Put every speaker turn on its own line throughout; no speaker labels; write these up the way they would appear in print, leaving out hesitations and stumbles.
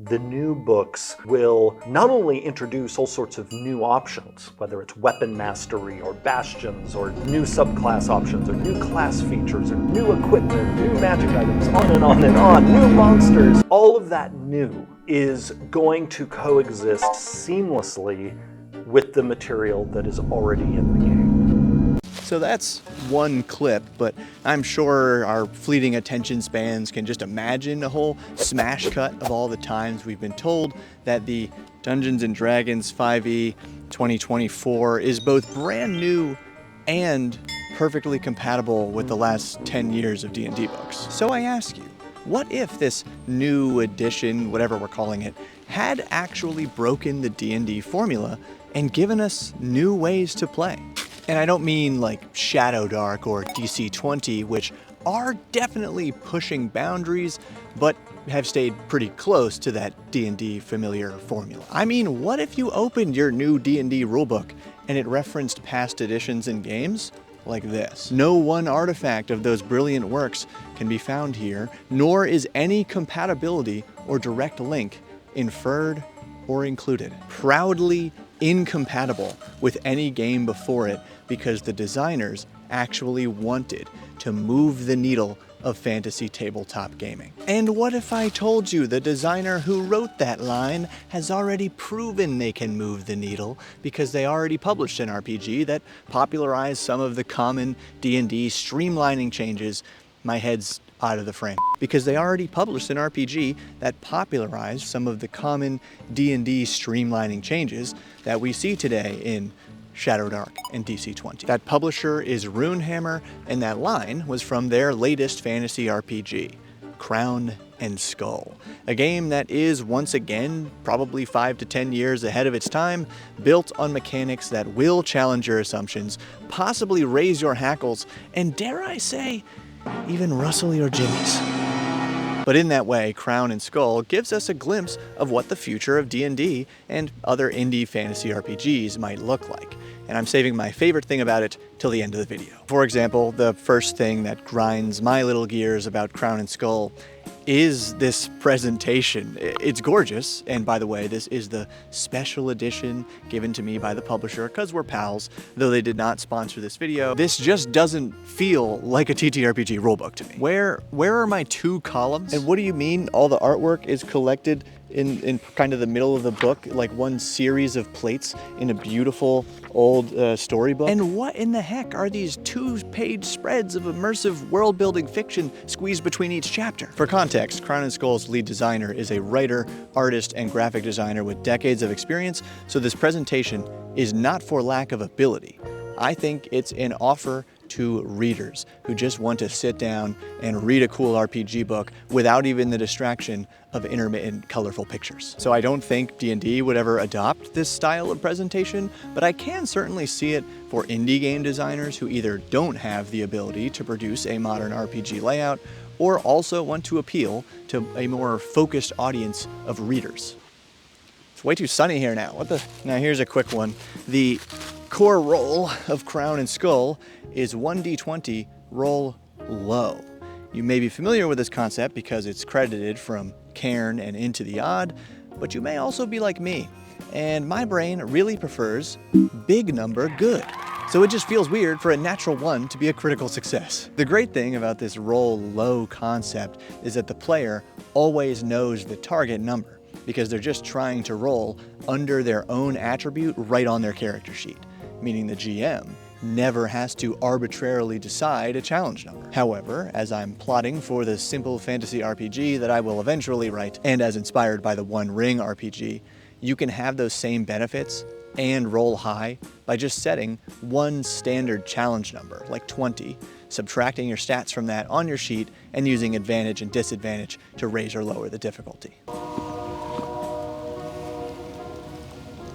The new books will not only introduce all sorts of new options, whether it's weapon mastery or bastions or new subclass options or new class features or new equipment, new magic items, on and on and on, new monsters. All of that new is going to coexist seamlessly with the material that is already in the game.
So that's one clip, but I'm sure our fleeting attention spans can just imagine a whole smash cut of all the times we've been told that the Dungeons & Dragons 5e 2024 is both brand new and perfectly compatible with the last 10 years of D&D books. So I ask you, what if this new edition, whatever we're calling it, had actually broken the D&D formula and given us new ways to play? And I don't mean like Shadowdark or DC-20, which are definitely pushing boundaries, but have stayed pretty close to that D&D familiar formula. I mean, what if you opened your new D&D rulebook and it referenced past editions and games like this? No one artifact of those brilliant works can be found here, nor is any compatibility or direct link inferred or included. Proudly incompatible with any game before it because the designers actually wanted to move the needle of fantasy tabletop gaming. And what if I told you the designer who wrote that line has already proven they can move the needle because they already published an RPG that popularized some of the common D&D streamlining changes? My head's out of the frame. Because they already published an RPG that popularized some of the common D&D streamlining changes that we see today in Shadowdark and DC-20. That publisher is Runehammer, and that line was from their latest fantasy RPG, Crown and Skull. A game that is, once again, probably 5 to 10 years ahead of its time, built on mechanics that will challenge your assumptions, possibly raise your hackles, and dare I say, even rustle your jimmies. But in that way, Crown and Skull gives us a glimpse of what the future of D&D and other indie fantasy RPGs might look like. And I'm saving my favorite thing about it till the end of the video. For example, the first thing that grinds my little gears about Crown and Skull is this presentation. It's gorgeous, and by the way, this is the special edition given to me by the publisher because we're pals, though they did not sponsor this video. This just doesn't feel like a TTRPG rulebook to me. Where are my 2 columns? And what do you mean all the artwork is collected in kind of the middle of the book, like one series of plates in a beautiful old storybook? And what in the heck are these 2-page spreads of immersive world-building fiction squeezed between each chapter? For context, Crown and Skull's lead designer is a writer, artist, and graphic designer with decades of experience, so this presentation is not for lack of ability. I think it's an offer to readers who just want to sit down and read a cool RPG book without even the distraction of intermittent colorful pictures. So I don't think D&D would ever adopt this style of presentation, but I can certainly see it for indie game designers who either don't have the ability to produce a modern RPG layout or also want to appeal to a more focused audience of readers. It's way too sunny here now. Now here's a quick one. The core roll of Crown and Skull is 1d20 roll low. You may be familiar with this concept because it's credited from Cairn and Into the Odd, but you may also be like me, and my brain really prefers big number good. So it just feels weird for a natural 1 to be a critical success. The great thing about this roll low concept is that the player always knows the target number because they're just trying to roll under their own attribute right on their character sheet, meaning the GM never has to arbitrarily decide a challenge number. However, as I'm plotting for the simple fantasy RPG that I will eventually write, and as inspired by the One Ring RPG, you can have those same benefits and roll high by just setting one standard challenge number, like 20, subtracting your stats from that on your sheet, and using advantage and disadvantage to raise or lower the difficulty.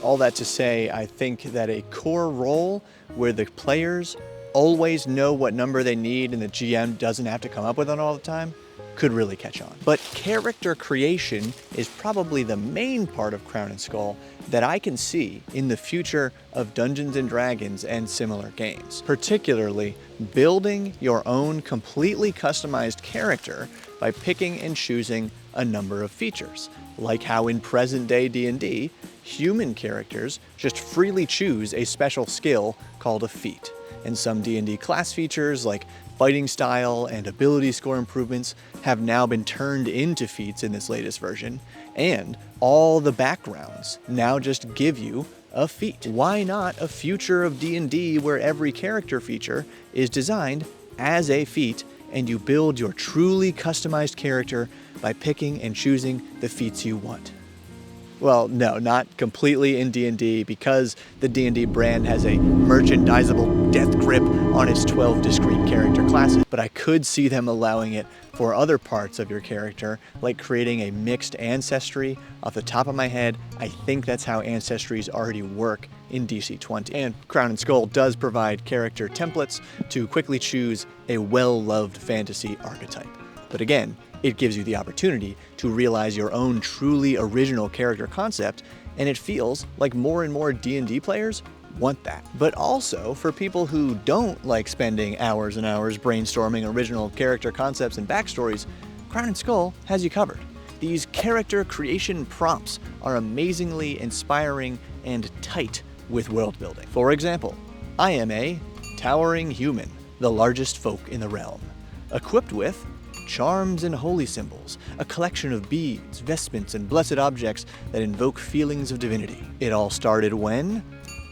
All that to say, I think that a core roll where the players always know what number they need and the GM doesn't have to come up with it all the time could really catch on. But character creation is probably the main part of Crown and Skull that I can see in the future of Dungeons & Dragons and similar games. Particularly building your own completely customized character by picking and choosing a number of features. like how in present-day D&D, human characters just freely choose a special skill called a feat. And some D&D class features like fighting style and ability score improvements have now been turned into feats in this latest version, and all the backgrounds now just give you a feat. Why not a future of D&D where every character feature is designed as a feat and you build your truly customized character by picking and choosing the feats you want? Well, no, not completely in D&D, because the D&D brand has a merchandisable death grip on its 12 discrete character classes, but I could see them allowing it for other parts of your character, like creating a mixed ancestry. Off the top of my head, I think that's how ancestries already work in DC20. And Crown and Skull does provide character templates to quickly choose a well-loved fantasy archetype. But again, it gives you the opportunity to realize your own truly original character concept, and it feels like more and more D&D players want that. But also, for people who don't like spending hours and hours brainstorming original character concepts and backstories, Crown and Skull has you covered. These character creation prompts are amazingly inspiring and tight with world building. For example, I am a towering human, the largest folk in the realm, equipped with charms and holy symbols, a collection of beads, vestments, and blessed objects that invoke feelings of divinity. It all started when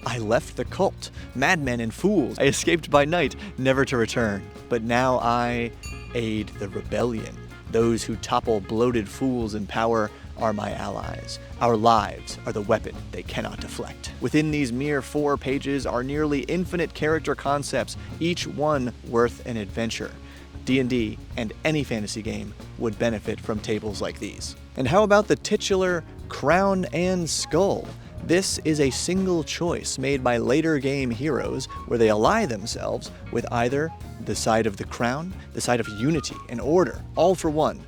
I left the cult, madmen and fools. I escaped by night, never to return. But now I aid the rebellion. Those who topple bloated fools in power are my allies. Our lives are the weapon they cannot deflect. Within these mere 4 pages are nearly infinite character concepts, each one worth an adventure. D&D and any fantasy game would benefit from tables like these. And how about the titular Crown and Skull? This is a single choice made by later game heroes where they ally themselves with either the side of the crown, the side of unity and order, all for one,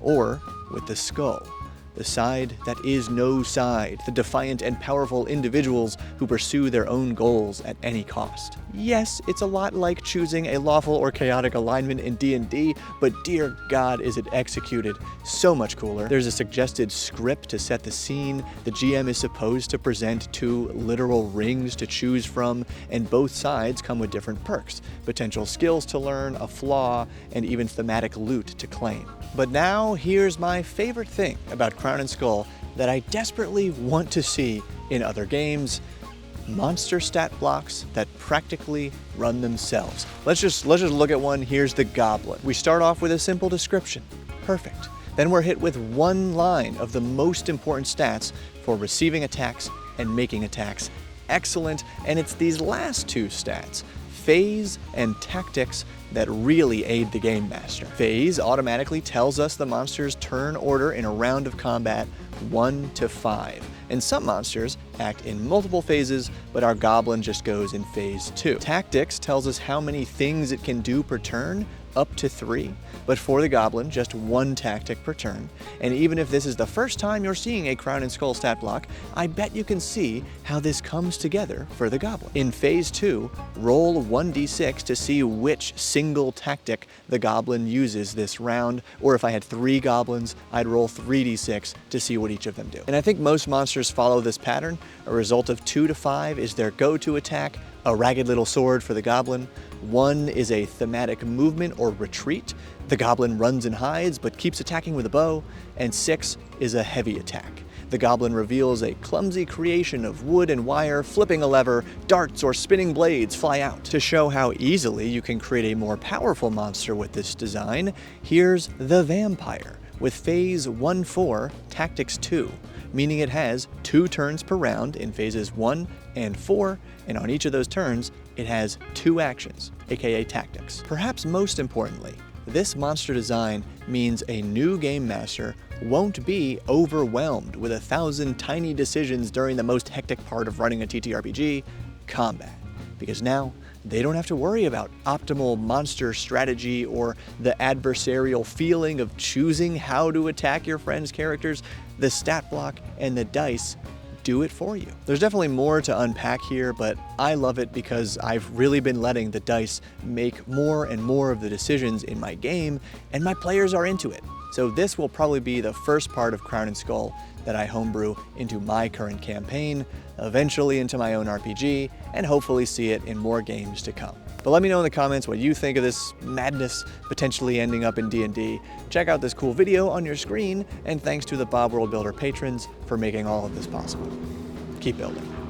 or with the skull, the side that is no side, the defiant and powerful individuals who pursue their own goals at any cost. Yes, it's a lot like choosing a lawful or chaotic alignment in D&D, but dear God, is it executed so much cooler. There's a suggested script to set the scene, the GM is supposed to present 2 literal rings to choose from, and both sides come with different perks, potential skills to learn, a flaw, and even thematic loot to claim. But now, here's my favorite thing about Crown and Skull that I desperately want to see in other games: monster stat blocks that practically run themselves. Let's just look at one. Here's the Goblin. We start off with a simple description. Perfect. Then we're hit with 1 line of the most important stats for receiving attacks and making attacks. Excellent. And it's these last 2 stats, phase and tactics, that really aid the game master. Phase automatically tells us the monster's turn order in a round of combat 1 to 5. And some monsters act in multiple phases, but our goblin just goes in phase 2. Tactics tells us how many things it can do per turn, up to 3, but for the goblin, just 1 tactic per turn. And even if this is the first time you're seeing a Crown and Skull stat block, I bet you can see how this comes together for the goblin. In phase 2, roll 1d6 to see which single tactic the goblin uses this round, or if I had 3 goblins, I'd roll 3d6 to see what each of them do. And I think most monsters follow this pattern. A result of 2 to 5 is their go-to attack, a ragged little sword for the goblin. 1 is a thematic movement or retreat. The goblin runs and hides, but keeps attacking with a bow. And 6 is a heavy attack. The goblin reveals a clumsy creation of wood and wire, flipping a lever, darts or spinning blades fly out. To show how easily you can create a more powerful monster with this design, here's the Vampire, with phase 1-4, tactics 2, meaning it has 2 turns per round in phases 1 and 4, and on each of those turns, it has 2 actions, aka tactics. Perhaps most importantly, this monster design means a new game master won't be overwhelmed with 1,000 tiny decisions during the most hectic part of running a TTRPG, combat. Because now, they don't have to worry about optimal monster strategy or the adversarial feeling of choosing how to attack your friend's characters. The stat block and the dice do it for you. There's definitely more to unpack here, but I love it because I've really been letting the dice make more and more of the decisions in my game, and my players are into it. So this will probably be the first part of Crown and Skull that I homebrew into my current campaign, eventually into my own RPG, and hopefully see it in more games to come. But let me know in the comments what you think of this madness potentially ending up in D&D. Check out this cool video on your screen, and thanks to the Bob World Builder patrons for making all of this possible. Keep building.